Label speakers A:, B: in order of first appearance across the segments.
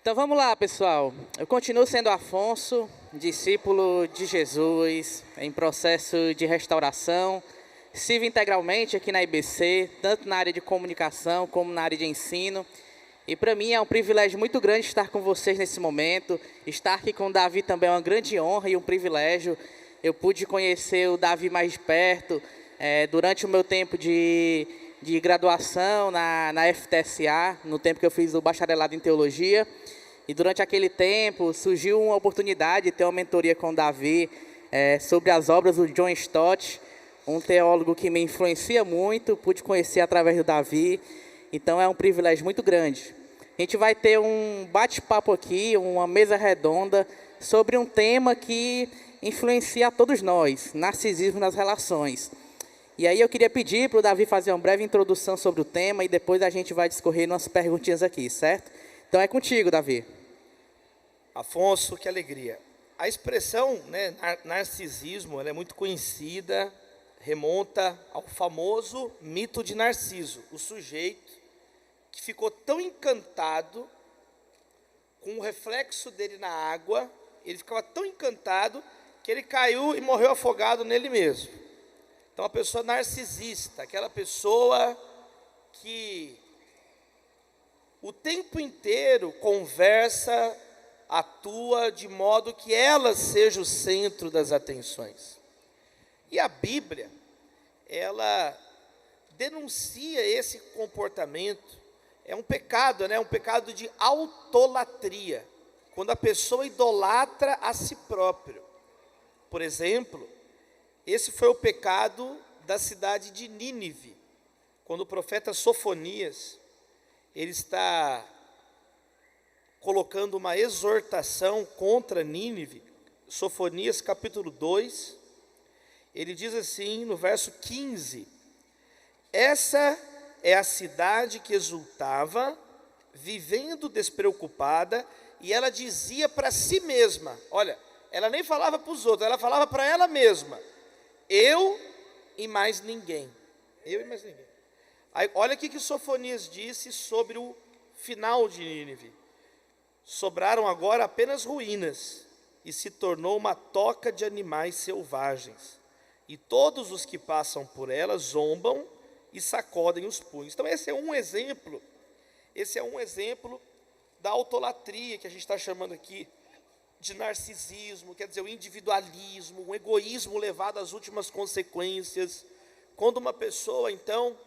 A: Então vamos lá, pessoal. Eu continuo sendo Afonso, discípulo de Jesus, em processo de restauração. Sirvo integralmente aqui na IBC, tanto na área de comunicação como na área de ensino. E para mim é um privilégio muito grande estar com vocês nesse momento. Estar aqui com o Davi também é uma grande honra e um privilégio. Eu pude conhecer o Davi mais de perto durante o meu tempo de graduação na FTSA, no tempo que eu fiz o bacharelado em teologia. E durante aquele tempo surgiu uma oportunidade de ter uma mentoria com o Davi sobre as obras do John Stott, um teólogo que me influencia muito, pude conhecer através do Davi. Então é um privilégio muito grande. A gente vai ter um bate-papo aqui, uma mesa redonda, sobre um tema que influencia a todos nós, narcisismo nas relações. E aí eu queria pedir para o Davi fazer uma breve introdução sobre o tema e depois a gente vai discorrer umas perguntinhas aqui, certo? Então é contigo, Davi.
B: Afonso, que alegria. A expressão, narcisismo, ela é muito conhecida, remonta ao famoso mito de Narciso, o sujeito que ficou tão encantado com o reflexo dele na água, ele ficava tão encantado que ele caiu e morreu afogado nele mesmo. Então, a pessoa narcisista, aquela pessoa que o tempo inteiro conversa, atua de modo que ela seja o centro das atenções. E a Bíblia, ela denuncia esse comportamento. É um pecado, um pecado de autolatria, quando a pessoa idolatra a si próprio. Por exemplo, esse foi o pecado da cidade de Nínive, quando o profeta Sofonias, ele está colocando uma exortação contra Nínive. Sofonias capítulo 2, ele diz assim no verso 15: essa é a cidade que exultava, vivendo despreocupada, e ela dizia para si mesma, olha, ela nem falava para os outros, ela falava para ela mesma, eu e mais ninguém. Eu e mais ninguém. Aí, olha o que Sofonias disse sobre o final de Nínive. Sobraram agora apenas ruínas, e se tornou uma toca de animais selvagens. E todos os que passam por ela zombam e sacodem os punhos. Então esse é um exemplo da autolatria que a gente está chamando aqui de narcisismo, quer dizer, o individualismo, o egoísmo levado às últimas consequências. Quando uma pessoa, então,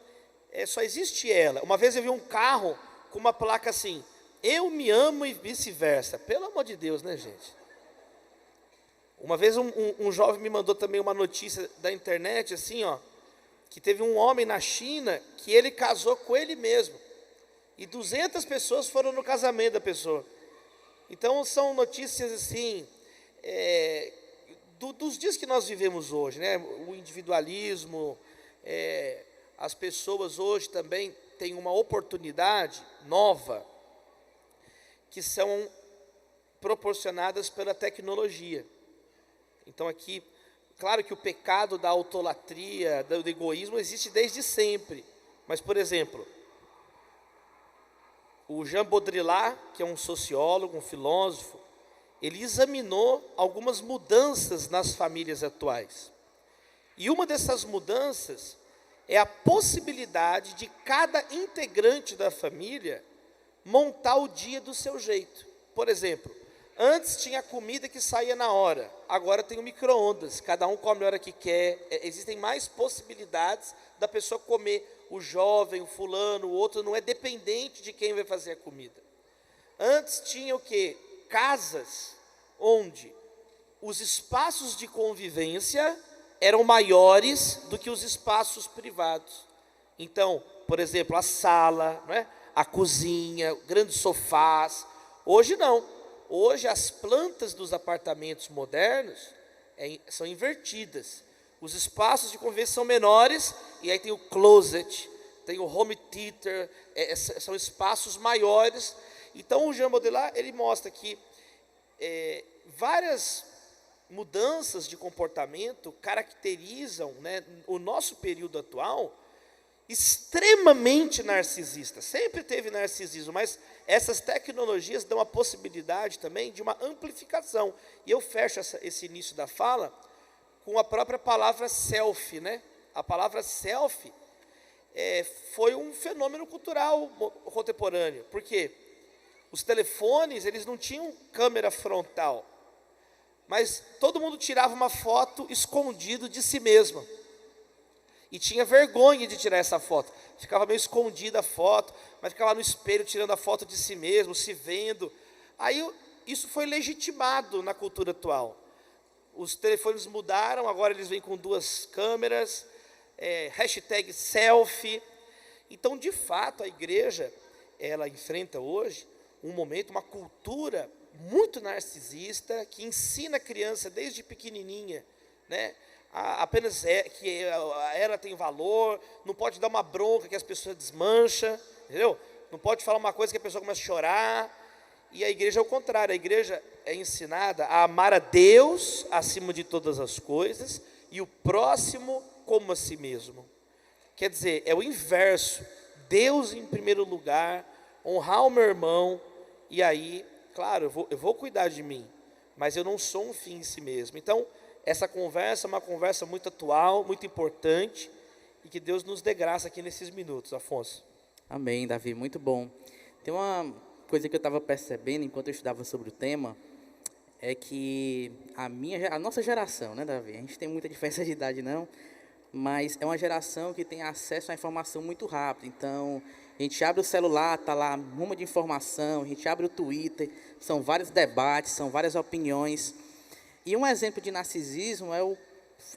B: só existe ela. Uma vez eu vi um carro com uma placa assim, eu me amo e vice-versa. Pelo amor de Deus, né, gente? Uma vez um jovem me mandou também uma notícia da internet, assim, que teve um homem na China que ele casou com ele mesmo. E 200 pessoas foram no casamento da pessoa. Então, são notícias, assim, dos dias que nós vivemos hoje, o individualismo, as pessoas hoje também têm uma oportunidade nova, que são proporcionadas pela tecnologia. Então aqui, claro que o pecado da autolatria, do egoísmo, existe desde sempre. Mas, por exemplo, o Jean Baudrillard, que é um sociólogo, um filósofo, ele examinou algumas mudanças nas famílias atuais. E uma dessas mudanças é a possibilidade de cada integrante da família montar o dia do seu jeito. Por exemplo, antes tinha comida que saía na hora, agora tem o micro-ondas, cada um come a hora que quer, existem mais possibilidades da pessoa comer, o jovem, o fulano, o outro, não é dependente de quem vai fazer a comida. Antes tinha o quê? Casas onde os espaços de convivência eram maiores do que os espaços privados. Então, por exemplo, a sala, a cozinha, grandes sofás, Hoje não. Hoje as plantas dos apartamentos modernos são invertidas. Os espaços de convivência são menores, e aí tem o closet, tem o home theater, são espaços maiores. Então o Jean Baudrillard, ele mostra que várias mudanças de comportamento caracterizam, né, o nosso período atual extremamente narcisista. Sempre teve narcisismo, mas essas tecnologias dão a possibilidade também de uma amplificação. E eu fecho esse início da fala com a própria palavra selfie, né? A palavra selfie foi um fenômeno cultural contemporâneo, porque os telefones, eles não tinham câmera frontal, mas todo mundo tirava uma foto escondido de si mesmo, e tinha vergonha de tirar essa foto, ficava meio escondida a foto, mas ficava no espelho tirando a foto de si mesmo, se vendo. Aí isso foi legitimado na cultura atual. Os telefones mudaram, agora eles vêm com 2 câmeras, hashtag selfie. Então, de fato, a igreja, ela enfrenta hoje um momento, uma cultura muito narcisista, que ensina a criança desde pequenininha, né, apenas que ela tem valor, não pode dar uma bronca que as pessoas desmancham, entendeu? Não pode falar uma coisa que a pessoa começa a chorar. E a igreja é o contrário, a igreja é ensinada a amar a Deus acima de todas as coisas e o próximo como a si mesmo. Quer dizer, é o inverso, Deus em primeiro lugar, honrar o meu irmão, e aí, claro, eu vou cuidar de mim, mas eu não sou um fim em si mesmo. Então, essa conversa é uma conversa muito atual, muito importante, e que Deus nos dê graça aqui nesses minutos. Afonso.
A: Amém, Davi, muito bom. Tem uma coisa que eu estava percebendo enquanto eu estudava sobre o tema, é que a nossa geração, né, Davi? A gente tem muita diferença de idade, não, mas é uma geração que tem acesso à informação muito rápido. Então, a gente abre o celular, está lá uma de informação, a gente abre o Twitter, são vários debates, são várias opiniões. E um exemplo de narcisismo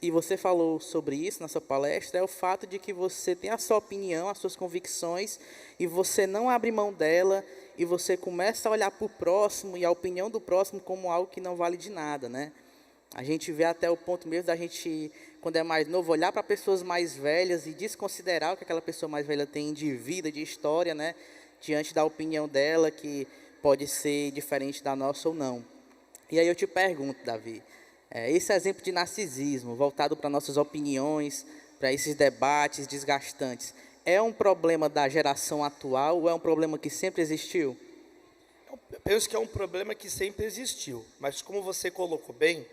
A: e você falou sobre isso na sua palestra, é o fato de que você tem a sua opinião, as suas convicções, e você não abre mão dela, e você começa a olhar para o próximo e a opinião do próximo como algo que não vale de nada, né? A gente vê até o ponto mesmo da gente, quando é mais novo, olhar para pessoas mais velhas e desconsiderar o que aquela pessoa mais velha tem de vida, de história, né? Diante da opinião dela, que pode ser diferente da nossa ou não. E aí eu te pergunto, Davi, esse exemplo de narcisismo, voltado para nossas opiniões, para esses debates desgastantes, é um problema da geração atual ou é um problema que sempre existiu?
B: Eu penso que é um problema que sempre existiu, mas como você colocou bem,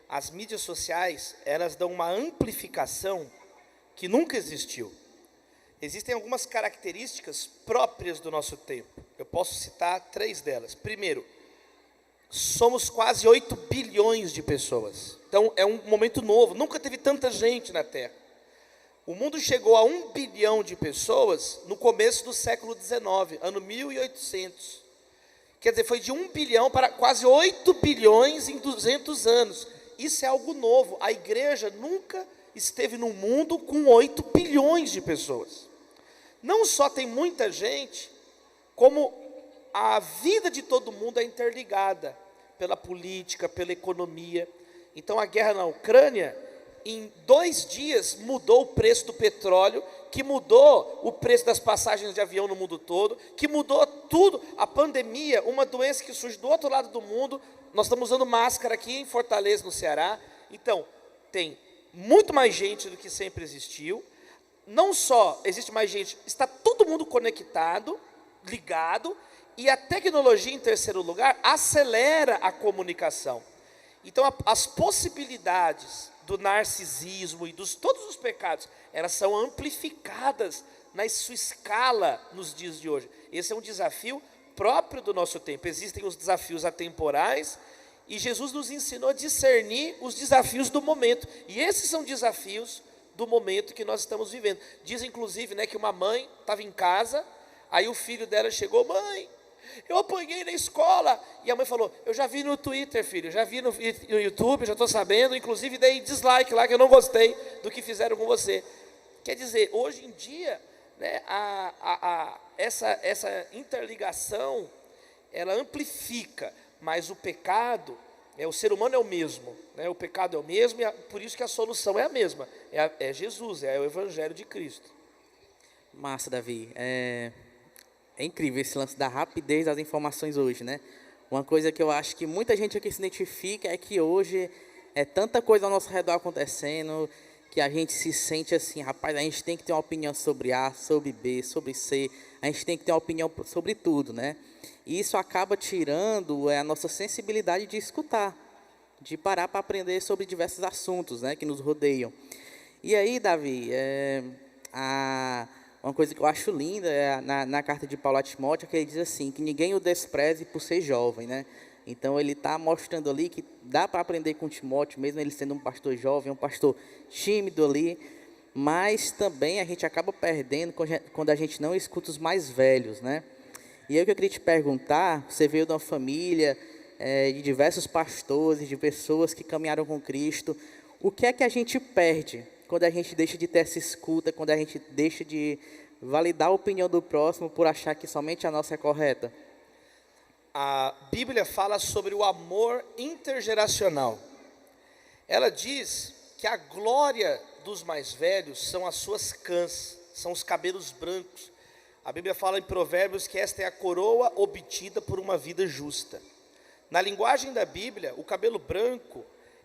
B: as mídias sociais, elas dão uma amplificação que nunca existiu. Existem algumas características próprias do nosso tempo. Eu posso citar 3 delas. Primeiro, somos quase 8 bilhões de pessoas. Então, é um momento novo. Nunca teve tanta gente na Terra. O mundo chegou a 1 bilhão de pessoas no começo do século XIX, ano 1800. Quer dizer, foi de 1 bilhão para quase 8 bilhões em 200 anos. Isso é algo novo. A igreja nunca esteve no mundo com 8 bilhões de pessoas. Não só tem muita gente, como a vida de todo mundo é interligada pela política, pela economia. Então, a guerra na Ucrânia, em 2 dias, mudou o preço do petróleo, que mudou o preço das passagens de avião no mundo todo, que mudou tudo. A pandemia, uma doença que surge do outro lado do mundo, nós estamos usando máscara aqui em Fortaleza, no Ceará. Então, tem muito mais gente do que sempre existiu. Não só existe mais gente, está todo mundo conectado, ligado, e a tecnologia, em terceiro lugar, acelera a comunicação. Então, as possibilidades do narcisismo e todos os pecados, elas são amplificadas na sua escala nos dias de hoje. Esse é um desafio próprio do nosso tempo. Existem os desafios atemporais, e Jesus nos ensinou a discernir os desafios do momento. E esses são desafios do momento que nós estamos vivendo. Diz, inclusive, né, que uma mãe estava em casa, aí o filho dela chegou: mãe, eu apanhei na escola. E a mãe falou: eu já vi no Twitter, filho, já vi no YouTube, já estou sabendo, inclusive dei dislike lá, que eu não gostei do que fizeram com você. Quer dizer, hoje em dia, né, essa interligação, ela amplifica, mas o pecado, o ser humano é o mesmo, né? O pecado é o mesmo, e por isso que a solução é a mesma, é Jesus, é o Evangelho de Cristo.
A: Massa, Davi. É incrível esse lance da rapidez das informações hoje, né? Uma coisa que eu acho que muita gente aqui se identifica é que hoje é tanta coisa ao nosso redor acontecendo que a gente se sente assim, rapaz, a gente tem que ter uma opinião sobre A, sobre B, sobre C, a gente tem que ter uma opinião sobre tudo, né? E isso acaba tirando a nossa sensibilidade de escutar, de parar para aprender sobre diversos assuntos, né, que nos rodeiam. E aí, Davi, uma coisa que eu acho linda é na carta de Paulo a Timóteo, que ele diz assim, que ninguém o despreze por ser jovem, né? Então, ele está mostrando ali que dá para aprender com Timóteo, mesmo ele sendo um pastor jovem, um pastor tímido ali, mas também a gente acaba perdendo quando a gente não escuta os mais velhos, né? E aí, o que eu queria te perguntar, você veio de uma família de diversos pastores, de pessoas que caminharam com Cristo, o que é que a gente perde quando a gente deixa de ter essa escuta, quando a gente deixa de validar a opinião do próximo por achar que somente a nossa é correta?
B: A Bíblia fala sobre o amor intergeracional. Ela diz que a glória dos mais velhos são as suas cãs, são os cabelos brancos. A Bíblia fala em Provérbios que esta é a coroa obtida por uma vida justa. Na linguagem da Bíblia, o cabelo branco,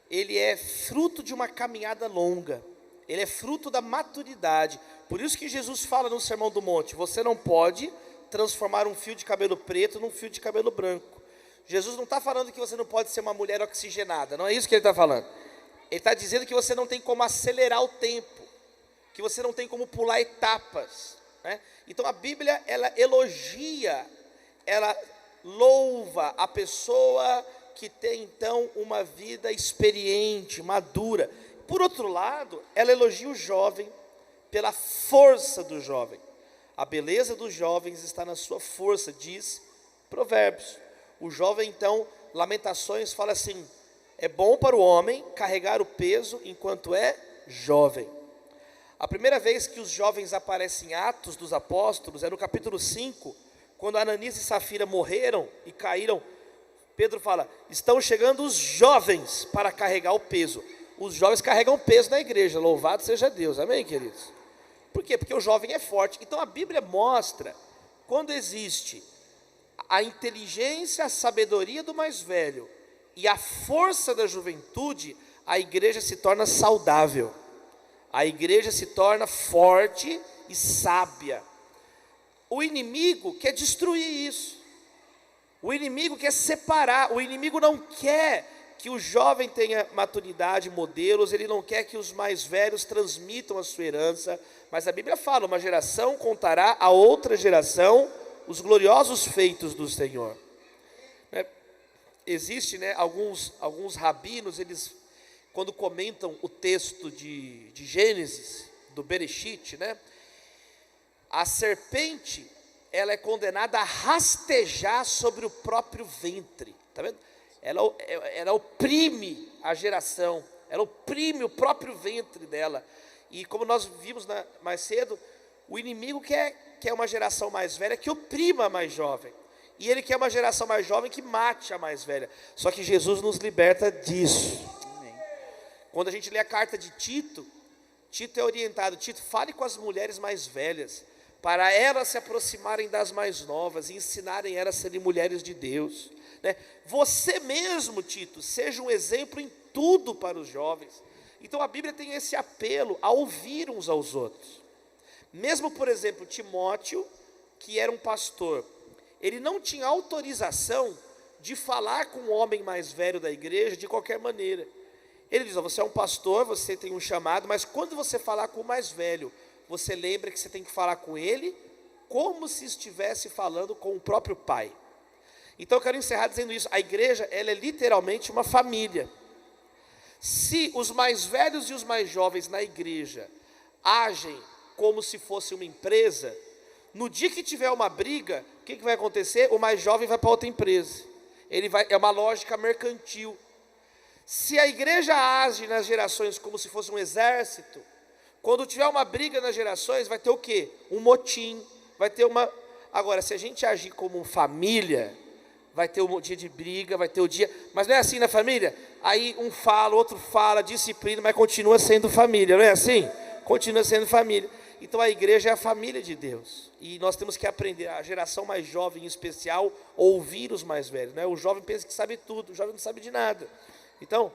B: ele é fruto de uma caminhada longa. Ele é fruto da maturidade. Por isso que Jesus fala no Sermão do Monte, você não pode transformar um fio de cabelo preto num fio de cabelo branco. Jesus não está falando que você não pode ser uma mulher oxigenada, não é isso que ele está falando. Ele está dizendo que você não tem como acelerar o tempo, que você não tem como pular etapas, né? Então a Bíblia, ela elogia, ela louva a pessoa que tem então uma vida experiente, madura. Por outro lado, ela elogia o jovem pela força do jovem. A beleza dos jovens está na sua força, diz Provérbios. O jovem, então, Lamentações fala assim, é bom para o homem carregar o peso enquanto é jovem. A primeira vez que os jovens aparecem em Atos dos Apóstolos é no capítulo 5, quando Ananias e Safira morreram e caíram. Pedro fala, estão chegando os jovens para carregar o peso. Os jovens carregam peso na igreja, louvado seja Deus, amém, queridos? Por quê? Porque o jovem é forte. Então a Bíblia mostra, quando existe a inteligência, a sabedoria do mais velho e a força da juventude, a igreja se torna saudável, a igreja se torna forte e sábia. O inimigo quer destruir isso, o inimigo quer separar, o inimigo não quer que o jovem tenha maturidade, modelos, ele não quer que os mais velhos transmitam a sua herança, mas a Bíblia fala, uma geração contará a outra geração os gloriosos feitos do Senhor. Existe, alguns rabinos, eles, quando comentam o texto de Gênesis, do Bereshit, a serpente, ela é condenada a rastejar sobre o próprio ventre, está vendo? Ela oprime a geração, ela oprime o próprio ventre dela. E como nós vimos mais cedo, o inimigo quer uma geração mais velha que oprima a mais jovem. E ele quer uma geração mais jovem que mate a mais velha. Só que Jesus nos liberta disso. Amém. Quando a gente lê a carta de Tito, Tito é orientado, Tito, fale com as mulheres mais velhas, para elas se aproximarem das mais novas e ensinarem elas a serem mulheres de Deus. Você mesmo, Tito, seja um exemplo em tudo para os jovens. Então a Bíblia tem esse apelo a ouvir uns aos outros. Mesmo, por exemplo, Timóteo, que era um pastor, ele não tinha autorização de falar com o homem mais velho da igreja de qualquer maneira. Ele diz, você é um pastor, você tem um chamado, mas quando você falar com o mais velho, você lembra que você tem que falar com ele como se estivesse falando com o próprio pai. Então eu quero encerrar dizendo isso, a igreja, ela é literalmente uma família. Se os mais velhos e os mais jovens na igreja agem como se fosse uma empresa, no dia que tiver uma briga, o que vai acontecer? O mais jovem vai para outra empresa, é uma lógica mercantil. Se a igreja age nas gerações como se fosse um exército, quando tiver uma briga nas gerações, vai ter o quê? Um motim, vai ter uma... Agora, se a gente agir como família, vai ter o dia de briga, vai ter o dia... Mas não é assim na família? Aí um fala, o outro fala, disciplina, mas continua sendo família, não é assim? Continua sendo família. Então a igreja é a família de Deus. E nós temos que aprender, a geração mais jovem em especial, ouvir os mais velhos. Né? O jovem pensa que sabe tudo, o jovem não sabe de nada. Então,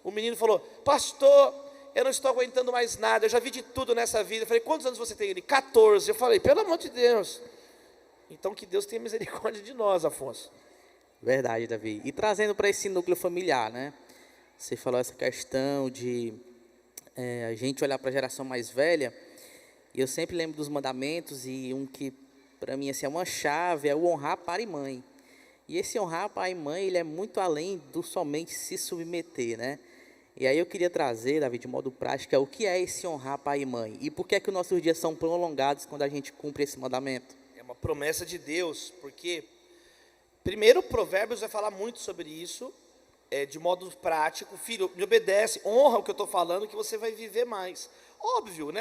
B: o menino falou, pastor, eu não estou aguentando mais nada, eu já vi de tudo nessa vida. Eu falei, quantos anos você tem? Ele, 14. Eu falei, pelo amor de Deus. Então que Deus tenha misericórdia de nós, Afonso.
A: Verdade, Davi. E trazendo para esse núcleo familiar, né? Você falou essa questão de a gente olhar para a geração mais velha. E eu sempre lembro dos mandamentos, e um que para mim assim, é uma chave, é o honrar pai e mãe. E esse honrar pai e mãe, ele é muito além do somente se submeter, né? E aí eu queria trazer, Davi, de modo prático, o que é esse honrar pai e mãe? E por que é que os nossos dias são prolongados quando a gente cumpre esse mandamento?
B: É uma promessa de Deus, porque primeiro Provérbios vai falar muito sobre isso, de modo prático. Filho, me obedece, honra o que eu estou falando, que você vai viver mais. Óbvio, né?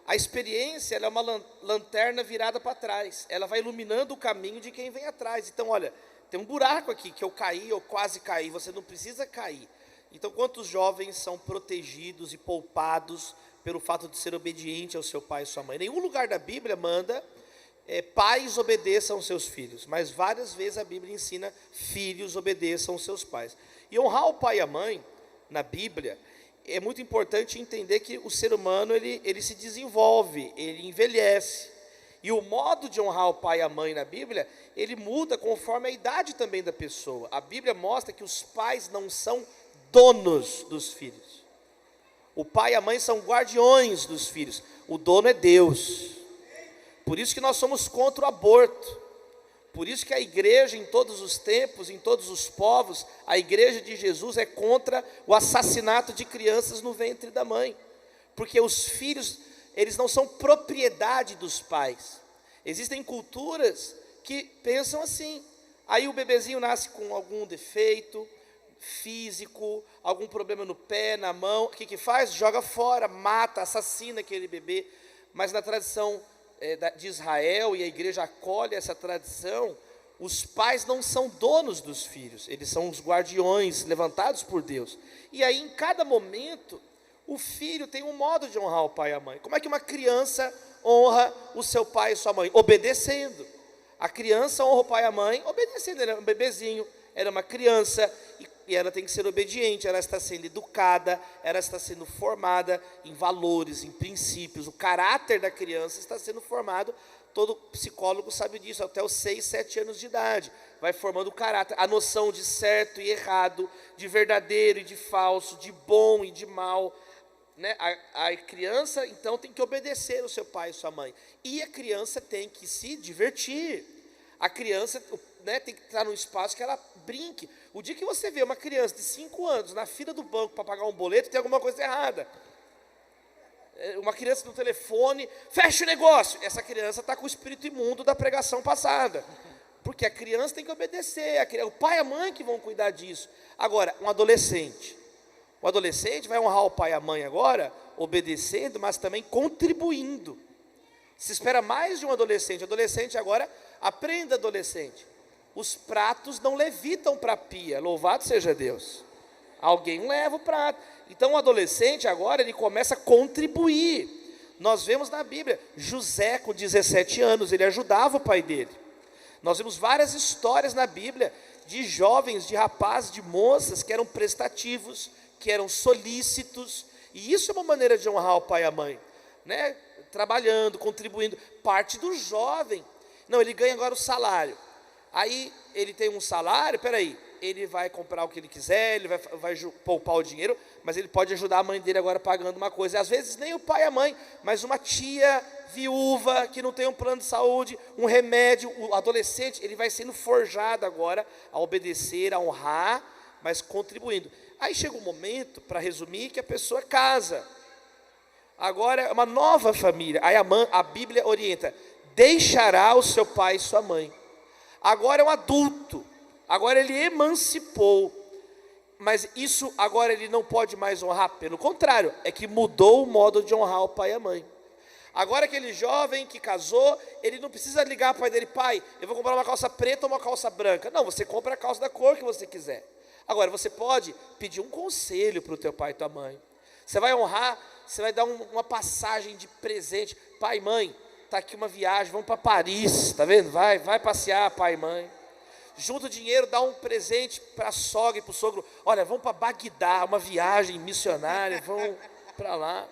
B: A experiência, ela é uma lanterna virada para trás. Ela vai iluminando o caminho de quem vem atrás. Então, olha, tem um buraco aqui, que eu caí, eu quase caí. Você não precisa cair. Então, quantos jovens são protegidos e poupados pelo fato de ser obediente ao seu pai e sua mãe? Nenhum lugar da Bíblia manda pais obedeçam aos seus filhos. Mas várias vezes a Bíblia ensina filhos obedeçam aos seus pais. E honrar o pai e a mãe, na Bíblia, é muito importante entender que o ser humano ele se desenvolve, ele envelhece. E o modo de honrar o pai e a mãe na Bíblia, ele muda conforme a idade também da pessoa. A Bíblia mostra que os pais não são donos dos filhos. O pai e a mãe são guardiões dos filhos. O dono é Deus. Por isso que nós somos contra o aborto. Por isso que a igreja, em todos os tempos, em todos os povos, a igreja de Jesus é contra o assassinato de crianças no ventre da mãe. Porque os filhos, eles não são propriedade dos pais. Existem culturas que pensam assim. Aí o bebezinho nasce com algum defeito físico, algum problema no pé, na mão. O que faz? Joga fora, mata, assassina aquele bebê. Mas na tradição de Israel, e a igreja acolhe essa tradição, os pais não são donos dos filhos, eles são os guardiões levantados por Deus. E aí em cada momento, o filho tem um modo de honrar o pai e a mãe. Como é que uma criança honra o seu pai e sua mãe? Obedecendo. A criança honra o pai e a mãe obedecendo. Ele é um bebezinho, era uma criança, e ela tem que ser obediente, ela está sendo educada, ela está sendo formada em valores, em princípios. O caráter da criança está sendo formado, todo psicólogo sabe disso, até os 6, 7 anos de idade. Vai formando o caráter, a noção de certo e errado, de verdadeiro e de falso, de bom e de mal. Né? A criança, então, tem que obedecer ao seu pai e sua mãe. E a criança tem que se divertir. A criança, né, tem que estar num espaço que ela brinque. O dia que você vê uma criança de 5 anos na fila do banco para pagar um boleto, tem alguma coisa errada. Uma criança no telefone, fecha o negócio. Essa criança está com o espírito imundo da pregação passada. Porque a criança tem que obedecer. O pai e a mãe que vão cuidar disso. Agora, um adolescente. O adolescente vai honrar o pai e a mãe agora, obedecendo, mas também contribuindo. Se espera mais de um adolescente. O adolescente agora, aprenda, adolescente. Os pratos não levitam para a pia, louvado seja Deus. Alguém leva o prato. Então o adolescente agora, ele começa a contribuir. Nós vemos na Bíblia, José com 17 anos, ele ajudava o pai dele. Nós vemos várias histórias na Bíblia, de jovens, de rapazes, de moças, que eram prestativos, que eram solícitos. E isso é uma maneira de honrar o pai e a mãe, né? Trabalhando, contribuindo. Parte do jovem, não, ele ganha agora o salário. Aí ele tem um salário, peraí, ele vai comprar o que ele quiser, ele vai poupar o dinheiro, mas ele pode ajudar a mãe dele agora pagando uma coisa. E às vezes nem o pai e a mãe, mas uma tia viúva que não tem um plano de saúde, um remédio. O adolescente, ele vai sendo forjado agora a obedecer, a honrar, mas contribuindo. Aí chega um momento, para resumir, que a pessoa casa. Agora é uma nova família. Aí a Bíblia orienta, deixará o seu pai e sua mãe. Agora é um adulto, agora ele emancipou, mas isso agora ele não pode mais honrar, pelo contrário, é que mudou o modo de honrar o pai e a mãe. Agora aquele jovem que casou, ele não precisa ligar para o pai dele: pai, eu vou comprar uma calça preta ou uma calça branca. Não, você compra a calça da cor que você quiser. Agora, você pode pedir um conselho para o teu pai e tua mãe. Você vai honrar, você vai dar uma passagem de presente. Pai, mãe, está aqui uma viagem, vamos para Paris, está vendo? Vai passear, pai e mãe. Junta o dinheiro, dá um presente para a sogra e para o sogro. Olha, vamos para Bagdá, uma viagem missionária, vamos para lá.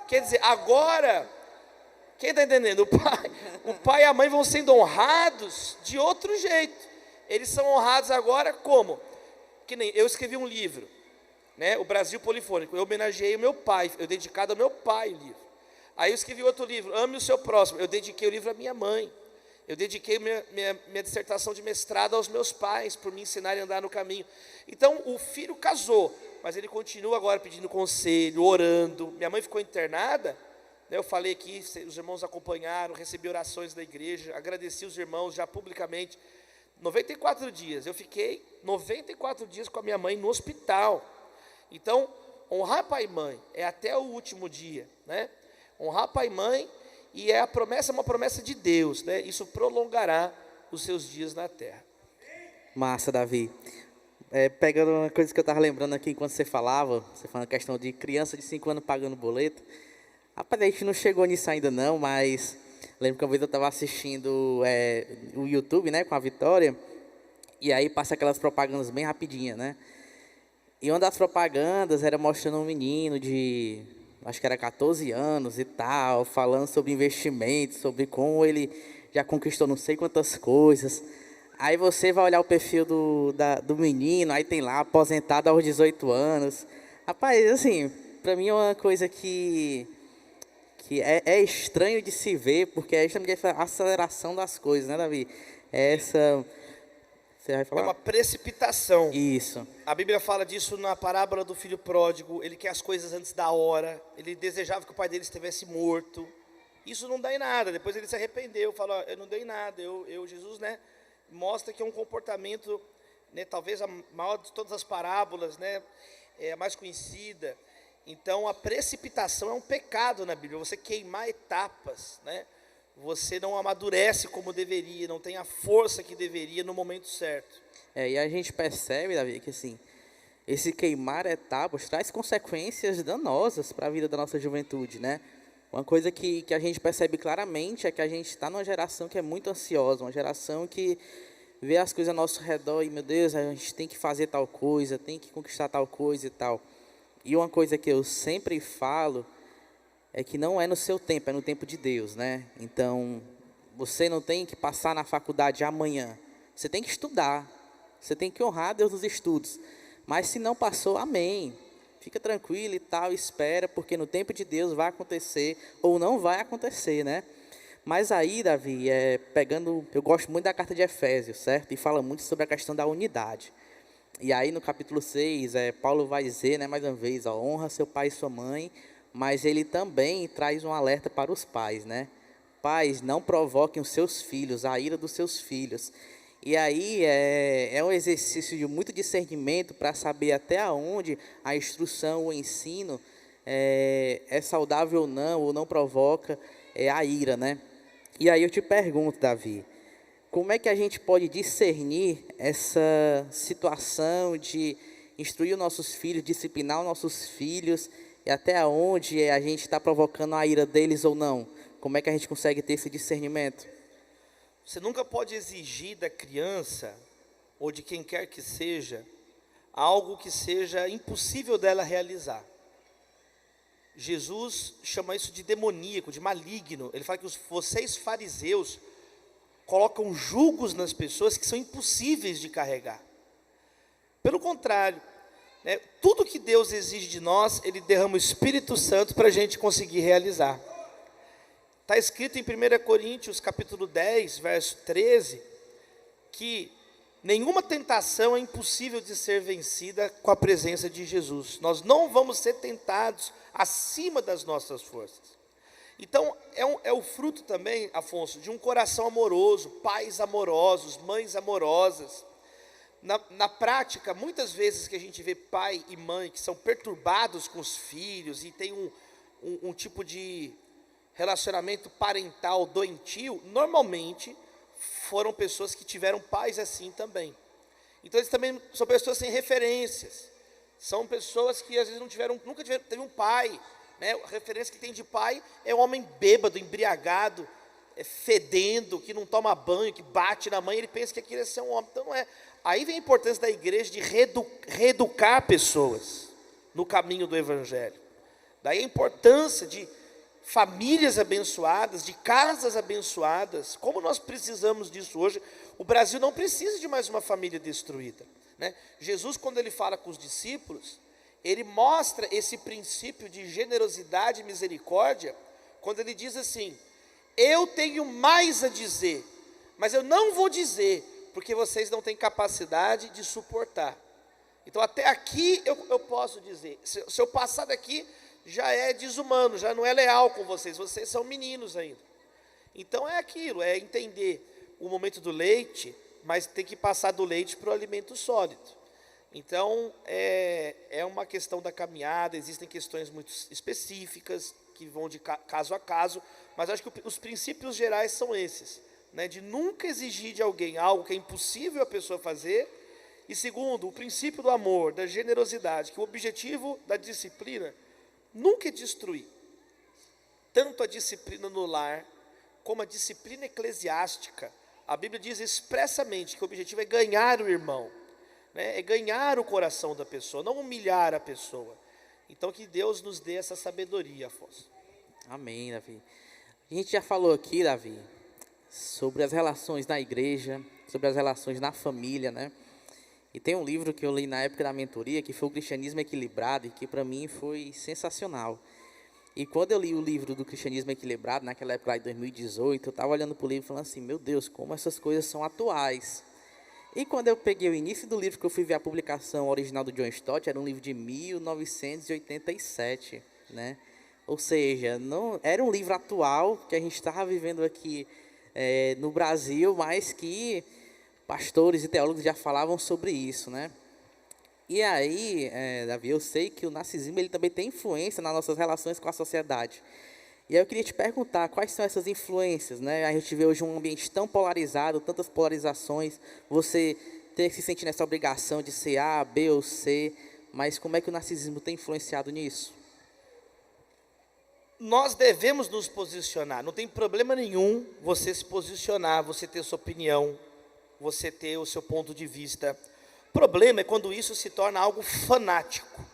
B: Quer dizer, agora, quem está entendendo? O pai e a mãe vão sendo honrados de outro jeito. Eles são honrados agora como? Que nem eu escrevi um livro, né, o Brasil Polifônico. Eu homenageei o meu pai, eu dedicado ao meu pai o livro. Aí eu escrevi outro livro, Ame o Seu Próximo. Eu dediquei o livro à minha mãe. Eu dediquei minha dissertação de mestrado aos meus pais, por me ensinarem a andar no caminho. Então, o filho casou, mas ele continua agora pedindo conselho, orando. Minha mãe ficou internada, né, eu falei aqui, os irmãos acompanharam, recebi orações da igreja, agradeci os irmãos já publicamente. 94 dias, eu fiquei 94 dias com a minha mãe no hospital. Então, honrar pai e mãe é até o último dia, né? Honrar pai e mãe, e é uma promessa de Deus, né? Isso prolongará os seus dias na terra.
A: Massa, Davi. Pegando uma coisa que eu estava lembrando aqui enquanto você falava a questão de criança de 5 anos pagando boleto. Rapaz, a gente não chegou nisso ainda não, mas lembro que uma vez eu estava assistindo o YouTube, né, com a Vitória, e aí passa aquelas propagandas bem rapidinhas, né? E uma das propagandas era mostrando um menino de, acho que era 14 anos e tal, falando sobre investimentos, sobre como ele já conquistou não sei quantas coisas. Aí você vai olhar o perfil do menino, aí tem lá, aposentado aos 18 anos. Rapaz, assim, para mim é uma coisa que é estranho de se ver, porque é justamente essa aceleração das coisas, né, Davi? Você vai falar?
B: É uma precipitação.
A: Isso.
B: A Bíblia fala disso na parábola do filho pródigo. Ele quer as coisas antes da hora. Ele desejava que o pai dele estivesse morto. Isso não dá em nada. Depois ele se arrependeu, falou: eu não dei em nada. Jesus, né, mostra que é um comportamento, né, talvez a maior de todas as parábolas, né, é a mais conhecida. Então, a precipitação é um pecado na Bíblia. Você queimar etapas, né? Você não amadurece como deveria, não tem a força que deveria no momento certo.
A: E a gente percebe, Davi, que assim, esse queimar etapas traz consequências danosas para a vida da nossa juventude, né? Uma coisa que a gente percebe claramente é que a gente está numa geração que é muito ansiosa, uma geração que vê as coisas ao nosso redor e, meu Deus, a gente tem que fazer tal coisa, tem que conquistar tal coisa e tal. E uma coisa que eu sempre falo é que não é no seu tempo, é no tempo de Deus, né? Então, você não tem que passar na faculdade amanhã. Você tem que estudar. Você tem que honrar Deus nos estudos. Mas se não passou, amém. Fica tranquilo e tal, espera, porque no tempo de Deus vai acontecer ou não vai acontecer, né? Mas aí, Davi, eu gosto muito da carta de Efésios, certo? E fala muito sobre a questão da unidade. E aí no capítulo 6, Paulo vai dizer, né, mais uma vez, honra seu pai e sua mãe, mas ele também traz um alerta para os pais, né? Pais, não provoquem os seus filhos, a ira dos seus filhos. E aí é um exercício de muito discernimento para saber até onde a instrução, o ensino é saudável ou não provoca a ira, né? E aí eu te pergunto, Davi, como é que a gente pode discernir essa situação de instruir os nossos filhos, disciplinar os nossos filhos, e até onde a gente está provocando a ira deles ou não? Como é que a gente consegue ter esse discernimento?
B: Você nunca pode exigir da criança, ou de quem quer que seja, algo que seja impossível dela realizar. Jesus chama isso de demoníaco, de maligno. Ele fala que vocês fariseus colocam julgos nas pessoas que são impossíveis de carregar. Pelo contrário, né, tudo que Deus exige de nós, Ele derrama o Espírito Santo para a gente conseguir realizar. Está escrito em 1 Coríntios, capítulo 10, verso 13, que nenhuma tentação é impossível de ser vencida com a presença de Jesus. Nós não vamos ser tentados acima das nossas forças. Então, é o fruto também, Afonso, de um coração amoroso, pais amorosos, mães amorosas. Na prática, muitas vezes que a gente vê pai e mãe que são perturbados com os filhos e tem um tipo de relacionamento parental doentio, normalmente foram pessoas que tiveram pais assim também. Então eles também são pessoas sem referências. São pessoas que às vezes nunca teve um pai, né? A referência que tem de pai é um homem bêbado, embriagado, fedendo, que não toma banho, que bate na mãe, ele pensa que aquilo é ser um homem. Então não é. Aí vem a importância da igreja de reeducar pessoas no caminho do evangelho. Daí a importância de famílias abençoadas, de casas abençoadas. Como nós precisamos disso hoje? O Brasil não precisa de mais uma família destruída, né? Jesus, quando ele fala com os discípulos, ele mostra esse princípio de generosidade e misericórdia, quando ele diz assim: eu tenho mais a dizer, mas eu não vou dizer, porque vocês não têm capacidade de suportar. Então até aqui eu posso dizer, se eu passar daqui, já é desumano, já não é leal com vocês são meninos ainda. Então é aquilo, é entender o momento do leite, mas tem que passar do leite para o alimento sólido. Então é uma questão da caminhada, existem questões muito específicas, que vão de caso a caso, mas acho que os princípios gerais são esses, né? De nunca exigir de alguém algo que é impossível a pessoa fazer, e segundo, o princípio do amor, da generosidade, que o objetivo da disciplina nunca é destruir, tanto a disciplina no lar, como a disciplina eclesiástica. A Bíblia diz expressamente que o objetivo é ganhar o irmão, né? É ganhar o coração da pessoa, não humilhar a pessoa. Então que Deus nos dê essa sabedoria, Afonso.
A: Amém, Davi. A gente já falou aqui, Davi, sobre as relações na igreja, sobre as relações na família, né? E tem um livro que eu li na época da mentoria, que foi o Cristianismo Equilibrado, e que para mim foi sensacional. E quando eu li o livro do Cristianismo Equilibrado, naquela época lá de 2018, eu estava olhando para o livro e falando assim, meu Deus, como essas coisas são atuais. E quando eu peguei o início do livro, que eu fui ver a publicação original do John Stott, era um livro de 1987, né? Ou seja, não, era um livro atual, que a gente estava vivendo aqui no Brasil, mas que pastores e teólogos já falavam sobre isso, né? E aí, Davi, eu sei que o narcisismo ele também tem influência nas nossas relações com a sociedade. E aí eu queria te perguntar, quais são essas influências, né? A gente vê hoje um ambiente tão polarizado, tantas polarizações, você ter que se sentir nessa obrigação de ser A, B ou C, mas como é que o narcisismo tem influenciado nisso?
B: Nós devemos nos posicionar, não tem problema nenhum você se posicionar, você ter sua opinião, você ter o seu ponto de vista. O problema é quando isso se torna algo fanático.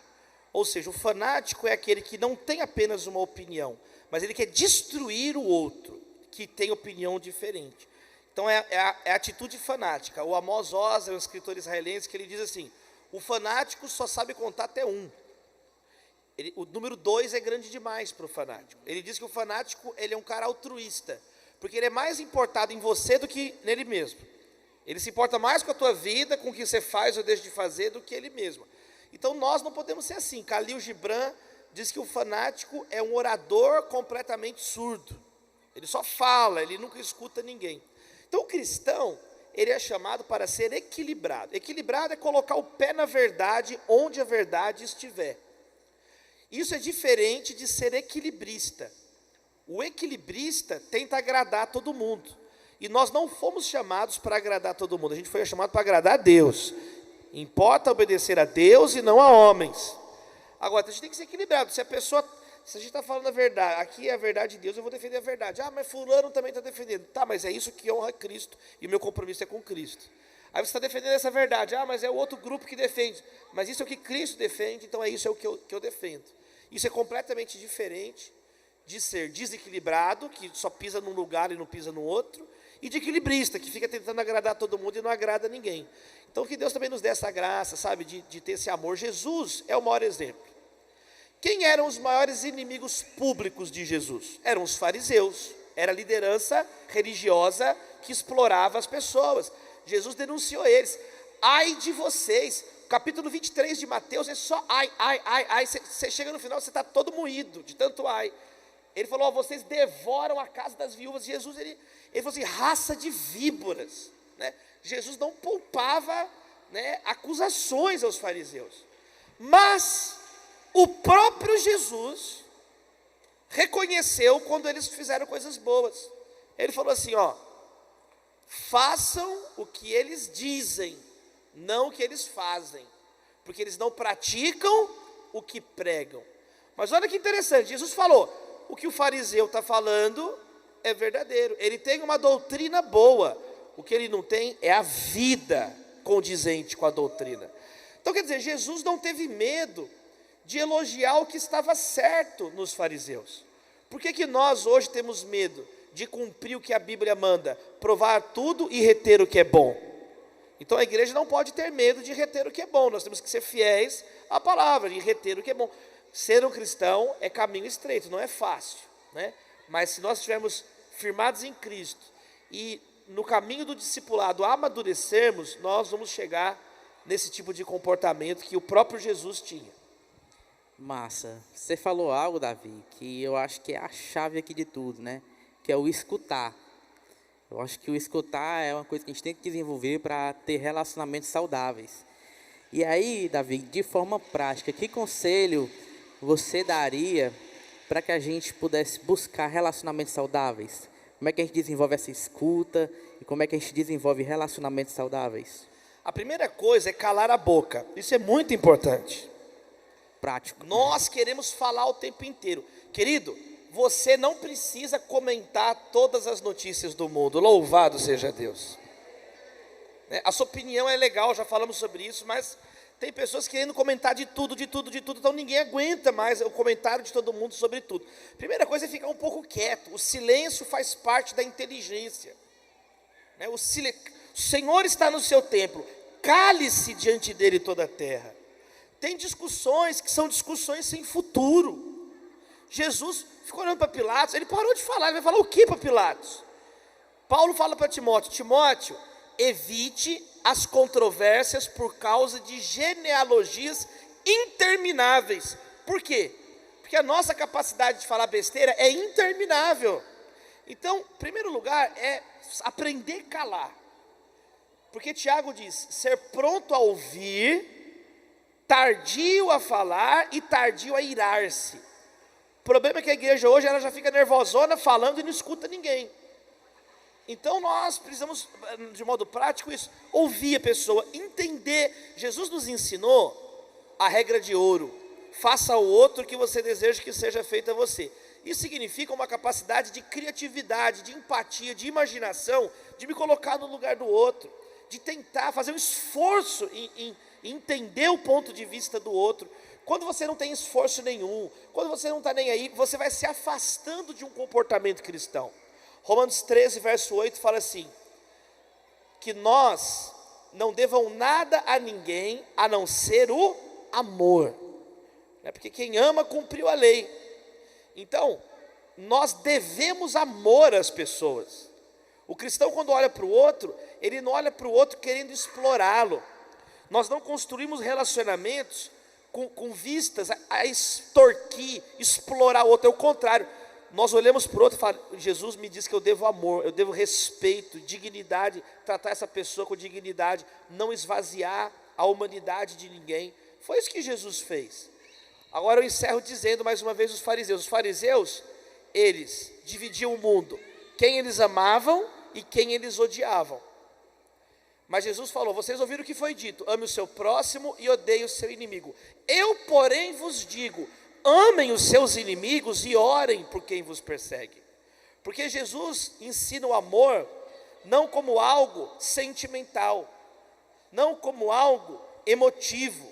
B: Ou seja, o fanático é aquele que não tem apenas uma opinião, mas ele quer destruir o outro, que tem opinião diferente. Então é a atitude fanática. O Amos Oz é um escritor israelense que ele diz assim, o fanático só sabe contar até 1. O número 2 é grande demais para o fanático. Ele diz que o fanático ele é um cara altruísta, porque ele é mais importado em você do que nele mesmo. Ele se importa mais com a tua vida, com o que você faz ou deixa de fazer, do que ele mesmo. Então nós não podemos ser assim. Khalil Gibran diz que o fanático é um orador completamente surdo. Ele só fala, ele nunca escuta ninguém. Então o cristão, ele é chamado para ser equilibrado. Equilibrado é colocar o pé na verdade, onde a verdade estiver. Isso é diferente de ser equilibrista. O equilibrista tenta agradar todo mundo. E nós não fomos chamados para agradar todo mundo, a gente foi chamado para agradar a Deus. Importa obedecer a Deus e não a homens. Agora, a gente tem que ser equilibrado. Se a gente está falando a verdade, aqui é a verdade de Deus, eu vou defender a verdade. Ah, mas fulano também está defendendo. Tá, mas é isso que honra Cristo, e o meu compromisso é com Cristo. Aí você está defendendo essa verdade. Ah, mas é o outro grupo que defende. Mas isso é o que Cristo defende, então é isso o que eu defendo. Isso é completamente diferente de ser desequilibrado, que só pisa num lugar e não pisa no outro, e de equilibrista, que fica tentando agradar todo mundo e não agrada ninguém. Então que Deus também nos dê essa graça, sabe, de ter esse amor. Jesus é o maior exemplo. Quem eram os maiores inimigos públicos de Jesus? Eram os fariseus, era a liderança religiosa que explorava as pessoas. Jesus denunciou eles. Ai de vocês, capítulo 23 de Mateus é só ai. Você chega no final, você está todo moído de tanto ai. Ele falou, vocês devoram a casa das viúvas. Jesus, ele falou assim, raça de víboras, né? Jesus não poupava, né, acusações aos fariseus. Mas o próprio Jesus reconheceu quando eles fizeram coisas boas. Ele falou assim, ó, façam o que eles dizem, não o que eles fazem, porque eles não praticam o que pregam. Mas olha que interessante, Jesus falou, o que o fariseu está falando é verdadeiro, ele tem uma doutrina boa, o que ele não tem é a vida condizente com a doutrina. Então quer dizer, Jesus não teve medo de elogiar o que estava certo nos fariseus. Por que nós hoje temos medo de cumprir o que a Bíblia manda, provar tudo e reter o que é bom? Então a igreja não pode ter medo de reter o que é bom, nós temos que ser fiéis à palavra e reter o que é bom. Ser um cristão é caminho estreito, não é fácil, né? Mas se nós estivermos firmados em Cristo e no caminho do discipulado amadurecermos, nós vamos chegar nesse tipo de comportamento que o próprio Jesus tinha.
A: Massa. Você falou algo, Davi, que eu acho que é a chave aqui de tudo, né? Que é o escutar. Eu acho que o escutar é uma coisa que a gente tem que desenvolver para ter relacionamentos saudáveis. E aí, Davi, de forma prática, que conselho você daria para que a gente pudesse buscar relacionamentos saudáveis? Como é que a gente desenvolve essa escuta e como é que a gente desenvolve relacionamentos saudáveis?
B: A primeira coisa é calar a boca. Isso é muito importante.
A: Prático.
B: Nós queremos falar o tempo inteiro. Querido, você não precisa comentar todas as notícias do mundo. Louvado seja Deus. A sua opinião é legal, já falamos sobre isso, mas tem pessoas querendo comentar de tudo, então ninguém aguenta mais o comentário de todo mundo sobre tudo. Primeira coisa é ficar um pouco quieto. O silêncio faz parte da inteligência. O Senhor está no seu templo, cale-se diante dele toda a terra. Tem discussões que são discussões sem futuro. Jesus ficou olhando para Pilatos, ele parou de falar, ele vai falar o que para Pilatos? Paulo fala para Timóteo, Timóteo, evite as controvérsias por causa de genealogias intermináveis. Por quê? Porque a nossa capacidade de falar besteira é interminável. Então, em primeiro lugar, é aprender a calar. Porque Tiago diz, ser pronto a ouvir, tardio a falar e tardio a irar-se. O problema é que a igreja hoje ela já fica nervosona falando e não escuta ninguém. Então nós precisamos, de modo prático, isso, ouvir a pessoa, entender. Jesus nos ensinou a regra de ouro: faça ao outro o que você deseja que seja feito a você. Isso significa uma capacidade de criatividade, de empatia, de imaginação, de me colocar no lugar do outro, de tentar fazer um esforço em entender o ponto de vista do outro. Quando você não tem esforço nenhum, quando você não está nem aí, você vai se afastando de um comportamento cristão. Romanos 13, verso 8 fala assim, que nós não devamos nada a ninguém a não ser o amor, porque quem ama cumpriu a lei. Então, nós devemos amor às pessoas. O cristão, quando olha para o outro, ele não olha para o outro querendo explorá-lo. Nós não construímos relacionamentos com vistas a extorquir, explorar o outro. É o contrário. Nós olhamos para o outro e falamos, Jesus me diz que eu devo amor, eu devo respeito, dignidade, tratar essa pessoa com dignidade, não esvaziar a humanidade de ninguém. Foi isso que Jesus fez. Agora eu encerro dizendo mais uma vez os fariseus. Os fariseus, eles dividiam o mundo, quem eles amavam e quem eles odiavam. Mas Jesus falou, vocês ouviram o que foi dito, ame o seu próximo e odeie o seu inimigo. Eu, porém, vos digo, amem os seus inimigos e orem por quem vos persegue. Porque Jesus ensina o amor não como algo sentimental, não como algo emotivo.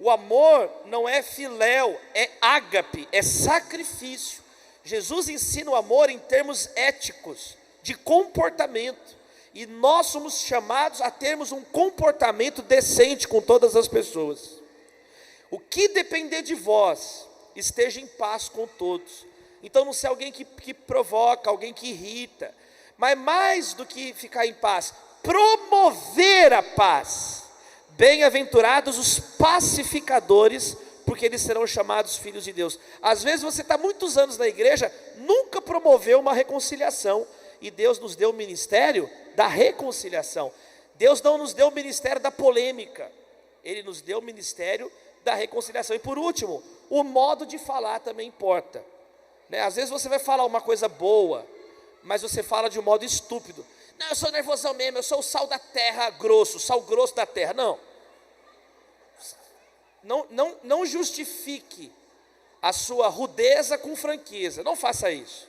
B: O amor não é filéu, é ágape, é sacrifício. Jesus ensina o amor em termos éticos, de comportamento. E nós somos chamados a termos um comportamento decente com todas as pessoas. O que depender de vós, esteja em paz com todos. Então não ser alguém que provoca, alguém que irrita, mas mais do que ficar em paz, promover a paz. Bem-aventurados os pacificadores, porque eles serão chamados filhos de Deus. Às vezes você está muitos anos na igreja, nunca promoveu uma reconciliação, e Deus nos deu o ministério da reconciliação. Deus não nos deu o ministério da polêmica, Ele nos deu o ministério da reconciliação. E por último, o modo de falar também importa. né? Às vezes você vai falar uma coisa boa, mas você fala de um modo estúpido. Não, eu sou nervosão mesmo, eu sou o sal da terra grosso, sal grosso da terra. Não justifique a sua rudeza com franqueza. Não faça isso.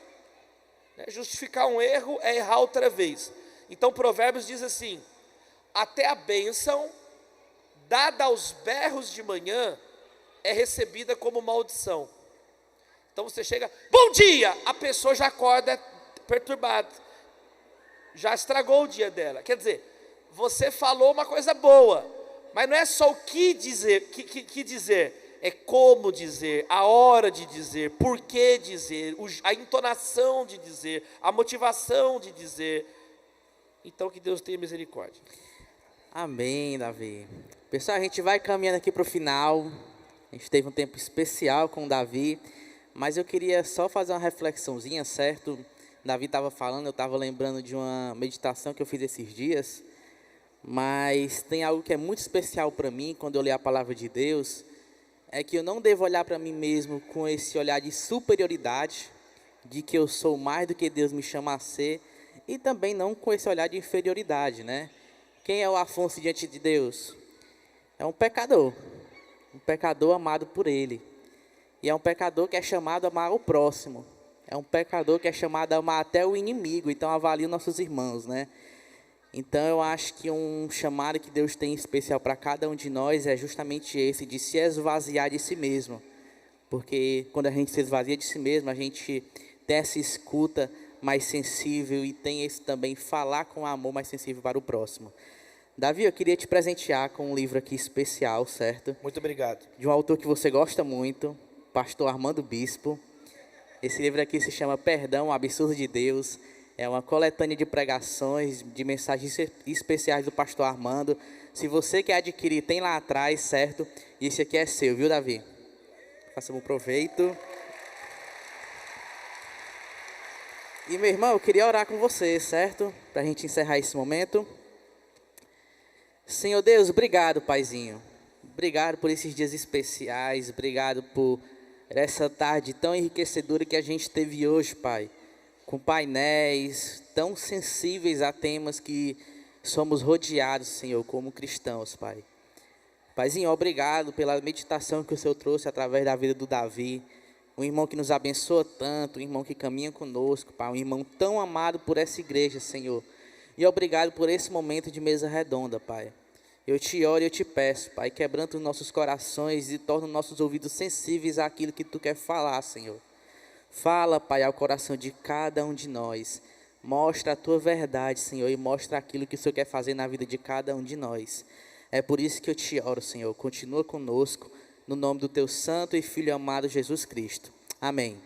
B: Justificar um erro é errar outra vez. Então Provérbios diz assim: até a bênção dada aos berros de manhã é recebida como maldição. Então você chega, bom dia, a pessoa já acorda perturbada, já estragou o dia dela. Quer dizer, você falou uma coisa boa, mas não é só o que dizer, que dizer, é como dizer, a hora de dizer, por que dizer, a entonação de dizer, a motivação de dizer. Então que Deus tenha misericórdia.
A: Amém, Davi. Pessoal, a gente vai caminhando aqui para o final. A gente teve um tempo especial com o Davi, mas eu queria só fazer uma reflexãozinha, certo? Davi estava falando, eu estava lembrando de uma meditação que eu fiz esses dias, mas tem algo que é muito especial para mim quando eu leio a palavra de Deus, é que eu não devo olhar para mim mesmo com esse olhar de superioridade, de que eu sou mais do que Deus me chama a ser, e também não com esse olhar de inferioridade, né? Quem é o Afonso diante de Deus? É um pecador amado por Ele. E é um pecador que é chamado a amar o próximo. É um pecador que é chamado a amar até o inimigo. Então avalie os nossos irmãos, né? Então eu acho que um chamado que Deus tem especial para cada um de nós é justamente esse, de se esvaziar de si mesmo. Porque quando a gente se esvazia de si mesmo, a gente tem essa escuta mais sensível e tem esse também falar com amor mais sensível para o próximo. Davi, eu queria te presentear com um livro aqui especial, certo?
B: Muito obrigado.
A: De um autor que você gosta muito, pastor Armando Bispo. Esse livro aqui se chama Perdão, o Absurdo de Deus. É uma coletânea de pregações, de mensagens especiais do pastor Armando. Se você quer adquirir, tem lá atrás, certo? E esse aqui é seu, viu, Davi? Faça um proveito. E, meu irmão, eu queria orar com você, certo? Para a gente encerrar esse momento. Senhor Deus, obrigado, Paizinho. Obrigado por esses dias especiais. Obrigado por essa tarde tão enriquecedora que a gente teve hoje, Pai. Com painéis tão sensíveis a temas que somos rodeados, Senhor, como cristãos, Pai. Paizinho, obrigado pela meditação que o Senhor trouxe através da vida do Davi. Um irmão que nos abençoa tanto, um irmão que caminha conosco, Pai. Um irmão tão amado por essa igreja, Senhor. E obrigado por esse momento de mesa redonda, Pai. Eu te oro e eu te peço, Pai, quebranta os nossos corações e torna os nossos ouvidos sensíveis àquilo que Tu quer falar, Senhor. Fala, Pai, ao coração de cada um de nós. Mostra a Tua verdade, Senhor, e mostra aquilo que o Senhor quer fazer na vida de cada um de nós. É por isso que eu te oro, Senhor. Continua conosco, no nome do Teu santo e Filho amado Jesus Cristo. Amém.